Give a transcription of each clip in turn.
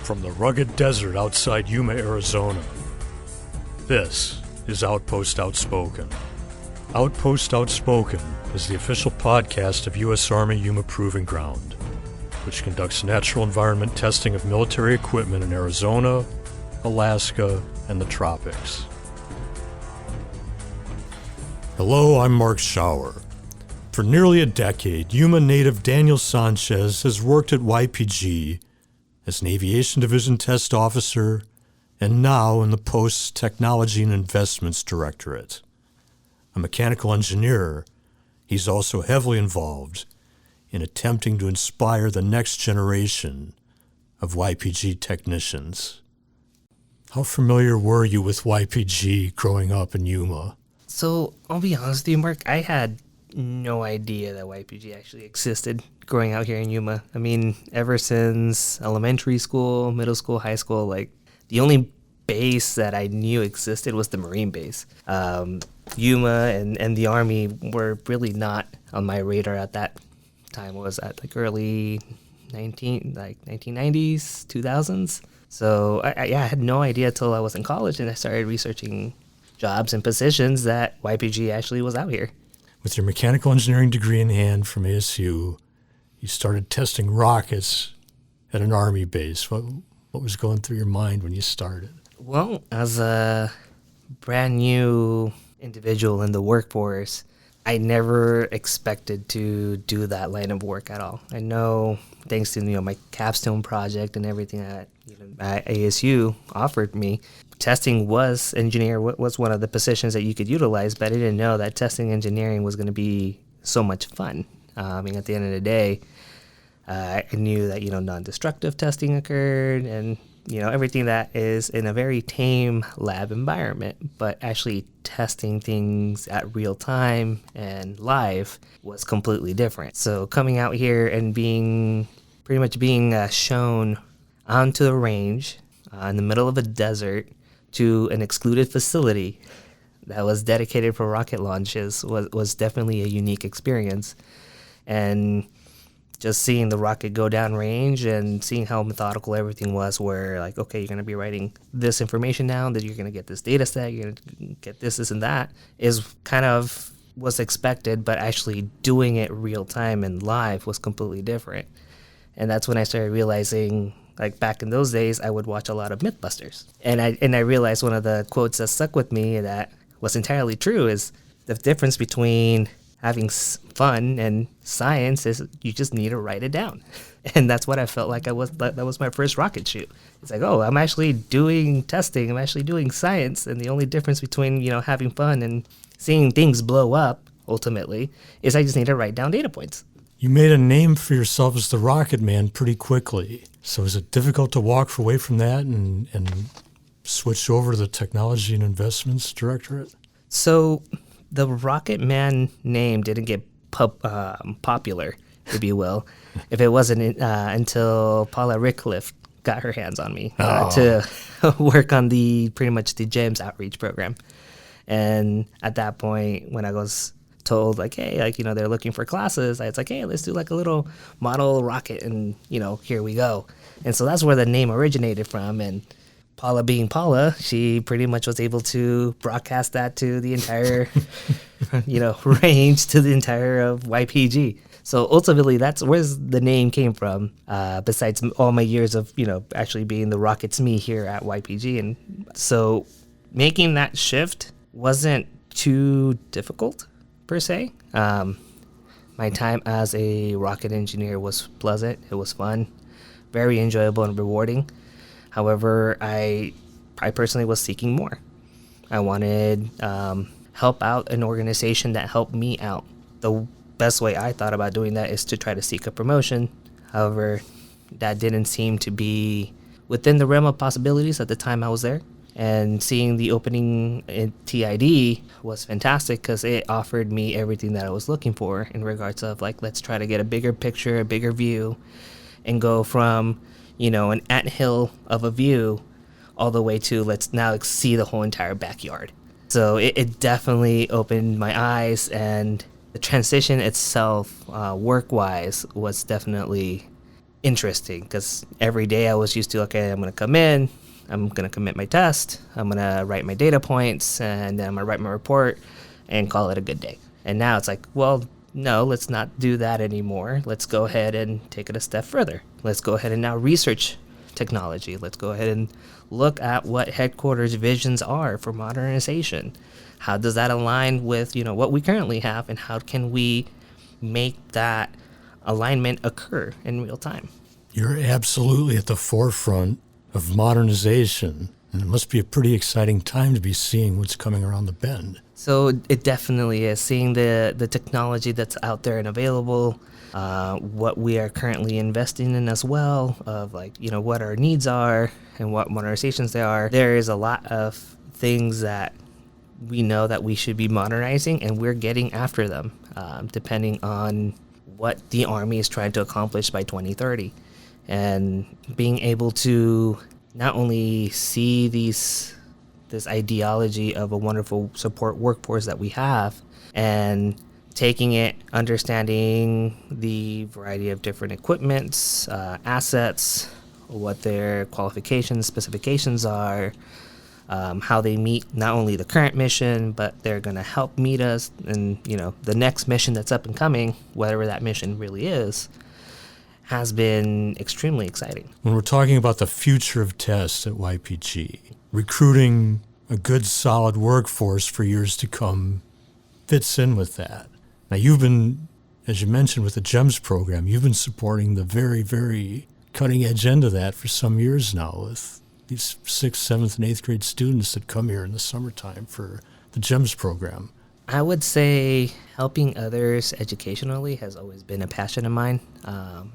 From the rugged desert outside Yuma, Arizona, this is Outpost Outspoken. Outpost Outspoken is the official podcast of U.S. Army Yuma Proving Ground, which conducts natural environment testing of military equipment in Arizona, Alaska, and the tropics. Hello, I'm Mark Schauer. For nearly a decade, Yuma native Daniel Sanchez has worked at YPG as an Aviation Division Test Officer and now in the post's Technology and Investments Directorate. A mechanical engineer, he's also heavily involved in attempting to inspire the next generation of YPG technicians. How familiar were you with YPG growing up in Yuma? So, I'll be honest with you, Mark, I had no idea that YPG actually existed growing out here in Yuma. I mean, ever since elementary school, middle school, high school, the only base that I knew existed was the Marine base. Yuma and the Army were really not on my radar at that time. It was at early 1990s, 2000s. So I had no idea till I was in college and I started researching jobs and positions that YPG actually was out here. With your mechanical engineering degree in hand from ASU, you started testing rockets at an Army base. What was going through your mind when you started? Well, as a brand new individual in the workforce, I never expected to do that line of work at all. I know, thanks to my capstone project and everything that ASU offered me, testing was one of the positions that you could utilize, but I didn't know that testing engineering was going to be so much fun. I mean, at the end of the day, I knew that non-destructive testing occurred and everything that is in a very tame lab environment, but actually testing things at real time and live was completely different. So coming out here and being shown onto the range in the middle of a desert to an excluded facility that was dedicated for rocket launches was definitely a unique experience. And just seeing the rocket go downrange and seeing how methodical everything was, where okay, you're going to be writing this information down, that you're going to get this data set, you're going to get this and that, is kind of was expected, but actually doing it real time and live was completely different. And that's when I started realizing, back in those days, I would watch a lot of Mythbusters. And I realized one of the quotes that stuck with me that was entirely true is the difference between having fun and science is you just need to write it down. And that's what I felt like that was my first rocket shoot. It's I'm actually doing testing, I'm actually doing science, and the only difference between, having fun and seeing things blow up, ultimately, is I just need to write down data points. You made a name for yourself as the Rocket Man pretty quickly. So is it difficult to walk away from that and switch over to the Technology and Investments Directorate? So the Rocket Man name didn't get popular, if you will, if it wasn't until Paula Rickliff got her hands on me to work on pretty much the GEMS outreach program. And at that point, when I was told hey, they're looking for classes, I was hey, let's do a little model rocket, and here we go. And so that's where the name originated from. And Paula being Paula, she pretty much was able to broadcast that to the entire range, to the entire of YPG. So ultimately, that's where the name came from, besides all my years of actually being the Rockets Me here at YPG. And so making that shift wasn't too difficult per se. My time as a rocket engineer was pleasant. It was fun, very enjoyable and rewarding. However, I personally was seeking more. I wanted help out an organization that helped me out. The best way I thought about doing that is to try to seek a promotion. However, that didn't seem to be within the realm of possibilities at the time I was there. And seeing the opening in TID was fantastic because it offered me everything that I was looking for in regards of let's try to get a bigger picture, a bigger view, and go from, an anthill of a view all the way to let's now see the whole entire backyard. So it definitely opened my eyes, and the transition itself, work-wise, was definitely interesting because every day I was used to, okay, I'm going to come in, I'm going to commit my test, I'm going to write my data points, and then I'm going to write my report and call it a good day. And now it's like, well, no, let's not do that anymore. Let's go ahead and take it a step further. Let's go ahead and now research technology. Let's go ahead and look at what headquarters visions are for modernization. How does that align with, what we currently have, and how can we make that alignment occur in real time? You're absolutely at the forefront of modernization, and it must be a pretty exciting time to be seeing what's coming around the bend. So it definitely is, seeing the technology that's out there and available, what we are currently investing in as well, of what our needs are and what modernizations they are. There is a lot of things that we know that we should be modernizing, and we're getting after them, depending on what the Army is trying to accomplish by 2030. And being able to not only see this ideology of a wonderful support workforce that we have, and taking it, understanding the variety of different equipments, assets, what their qualifications, specifications are, how they meet not only the current mission, but they're going to help meet us and the next mission that's up and coming, whatever that mission really is, has been extremely exciting. When we're talking about the future of tests at YPG, recruiting a good, solid workforce for years to come fits in with that. Now, you've been, as you mentioned, with the GEMS program, you've been supporting the very, very cutting edge end of that for some years now with these 6th, 7th, and 8th grade students that come here in the summertime for the GEMS program. I would say helping others educationally has always been a passion of mine,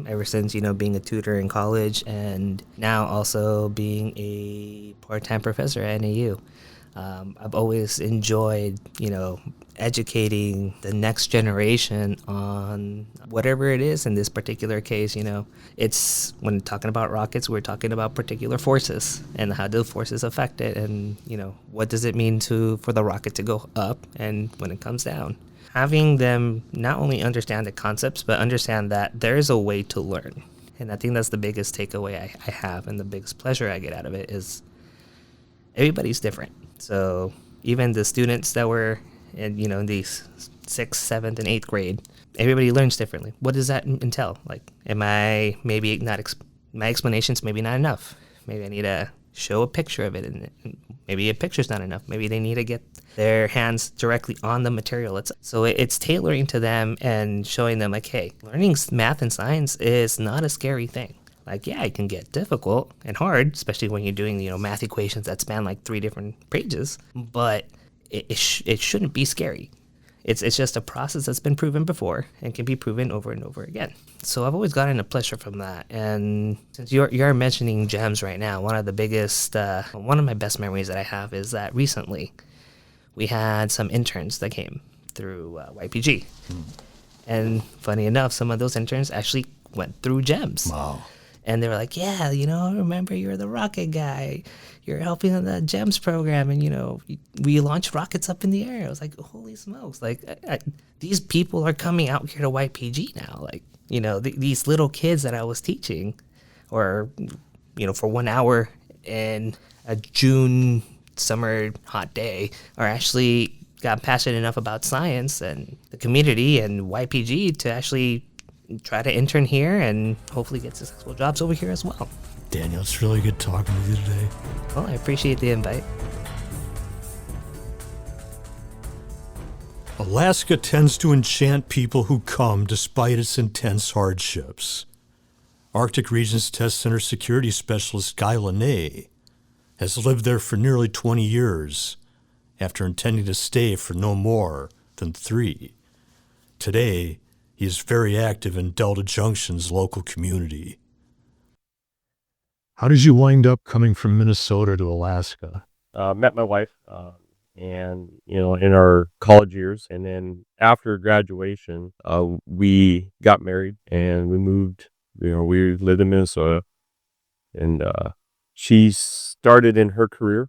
ever since, being a tutor in college, and now also being a part-time professor at NAU. I've always enjoyed, educating the next generation on whatever it is. In this particular case, it's, when talking about rockets, we're talking about particular forces and how do forces affect it, and what does it mean for the rocket to go up and when it comes down. Having them not only understand the concepts, but understand that there is a way to learn. And I think that's the biggest takeaway I have, and the biggest pleasure I get out of it is everybody's different. So even the students that were in these 6th, 7th, and 8th grade, everybody learns differently. What does that entail? Am I maybe not, my explanation's maybe not enough. Maybe I need to show a picture of it, and maybe a picture's not enough. Maybe they need to get their hands directly on the material. So it's tailoring to them and showing them, hey, learning math and science is not a scary thing. Yeah, it can get difficult and hard, especially when you're doing, math equations that span 3 different pages, but it shouldn't be scary. It's just a process that's been proven before and can be proven over and over again. So I've always gotten a pleasure from that. And since you're mentioning GEMS right now, one of my best memories that I have is that recently we had some interns that came through YPG. And funny enough, some of those interns actually went through GEMS. Wow. And they were like, yeah, I remember you're the rocket guy. You're helping on the GEMS program. And, we launched rockets up in the air. I was like, holy smokes. These people are coming out here to YPG now. These little kids that I was teaching, or, for 1 hour in a June summer hot day, are actually got passionate enough about science and the community and YPG to actually try to intern here and hopefully get successful jobs over here as well. Daniel, it's really good talking with you today. Well, I appreciate the invite. Alaska tends to enchant people who come despite its intense hardships. Arctic Regions Test Center security specialist Guy Lene has lived there for nearly 20 years after intending to stay for no more than 3. Today, he is very active in Delta Junction's local community. How did you wind up coming from Minnesota to Alaska? Met my wife, and in our college years, and then after graduation, we got married and we moved. We lived in Minnesota, and she started in her career.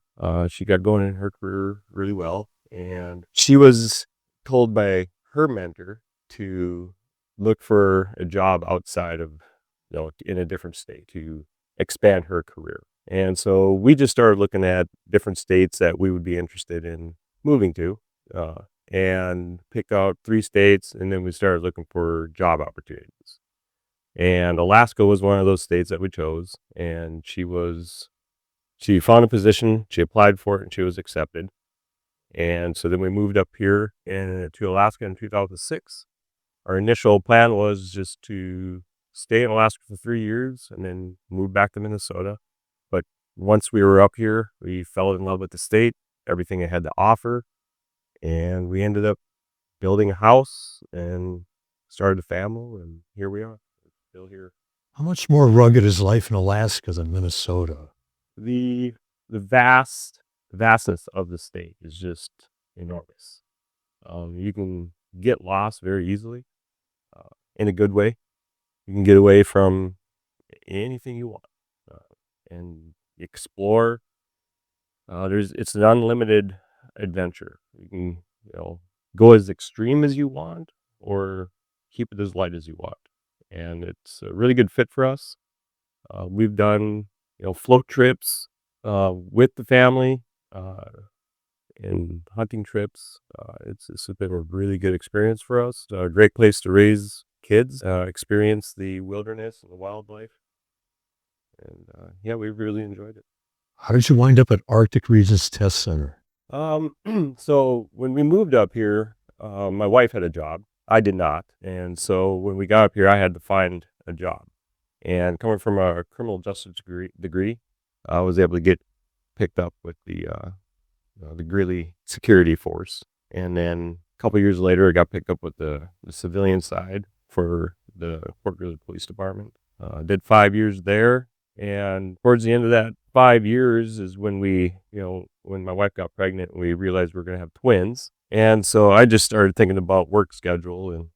She got going in her career really well, and she was told by her mentor to look for a job outside of in a different state to expand her career. And so we just started looking at different states that we would be interested in moving to, and picked out 3 states, and then we started looking for job opportunities. And Alaska was one of those states that we chose, and she found a position, she applied for it, and she was accepted. And so then we moved up here to Alaska in 2006. Our initial plan was just to stay in Alaska for 3 years and then move back to Minnesota. But once we were up here, we fell in love with the state, everything it had to offer, and we ended up building a house and started a family, and here we are, still here. How much more rugged is life in Alaska than Minnesota? The vastness of the state is just enormous. You can get lost very easily, in a good way. You can get away from anything you want, and explore. It's an unlimited adventure. You can, go as extreme as you want, or keep it as light as you want. And it's a really good fit for us. We've done, float trips, with the family, and hunting trips. It's been a really good experience for us. A great place to raise kids, experience the wilderness and the wildlife. And yeah, we've really enjoyed it. How did you wind up at Arctic Regions Test Center? So when we moved up here, my wife had a job. I did not. And so when we got up here, I had to find a job. And coming from a criminal justice degree, I was able to get picked up with the Greeley Security Force. And then a couple years later, I got picked up with the civilian side for the Fort Greeley Police Department. Did 5 years there. And towards the end of that 5 years is when when my wife got pregnant, we realized we were going to have twins. And so I just started thinking about work schedule and,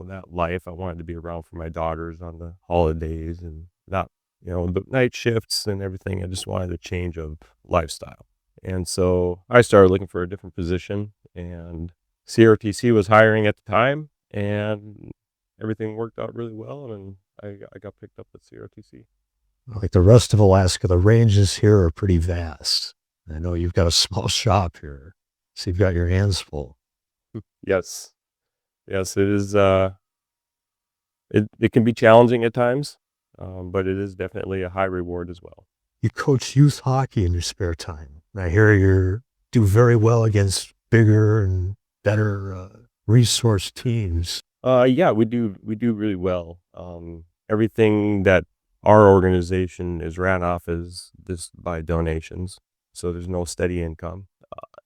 that life. I wanted to be around for my daughters on the holidays and not, the night shifts and everything. I just wanted a change of lifestyle. And so I started looking for a different position, and CRTC was hiring at the time, and everything worked out really well. And I got picked up at CRTC. Like the rest of Alaska, the ranges here are pretty vast. I know you've got a small shop here, so you've got your hands full. Yes, it is. It can be challenging at times, but it is definitely a high reward as well. You coach youth hockey in your spare time. I hear you do very well against bigger and better resource teams. Yeah, we do really well. Everything that our organization is ran off is just by donations, so there's no steady income,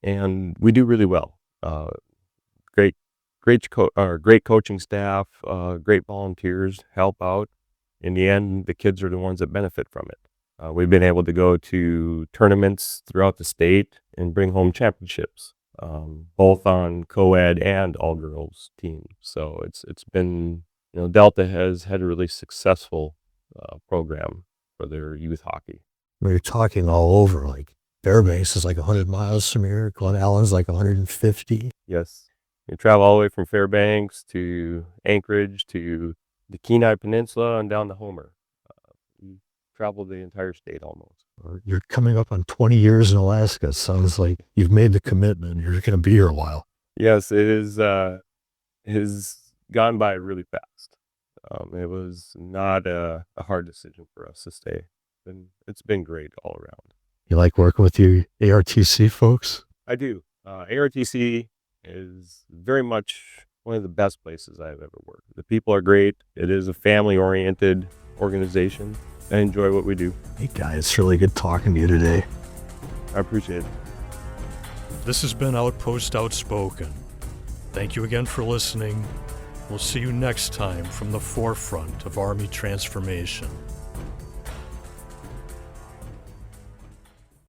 and we do really well. Great coaching staff, great volunteers help out. In the end, the kids are the ones that benefit from it. We've been able to go to tournaments throughout the state and bring home championships, both on co-ed and all-girls teams. So it's been, Delta has had a really successful program for their youth hockey. You're talking all over, like Fairbanks is like 100 miles from here. Glen Allen's like 150. Yes. You travel all the way from Fairbanks to Anchorage to the Kenai Peninsula and down to Homer. You travel the entire state almost. You're coming up on 20 years in Alaska. It sounds like you've made the commitment. You're going to be here a while. Yes, it is. It has gone by really fast. It was not a hard decision for us to stay. It's been great all around. You like working with your ARTC folks? I do. ARTC is very much one of the best places I've ever worked. The people are great. It is a family-oriented organization. I enjoy what we do. Hey, guys, it's really good talking to you today. I appreciate it. This has been Outpost Outspoken. Thank you again for listening. We'll see you next time from the forefront of Army transformation.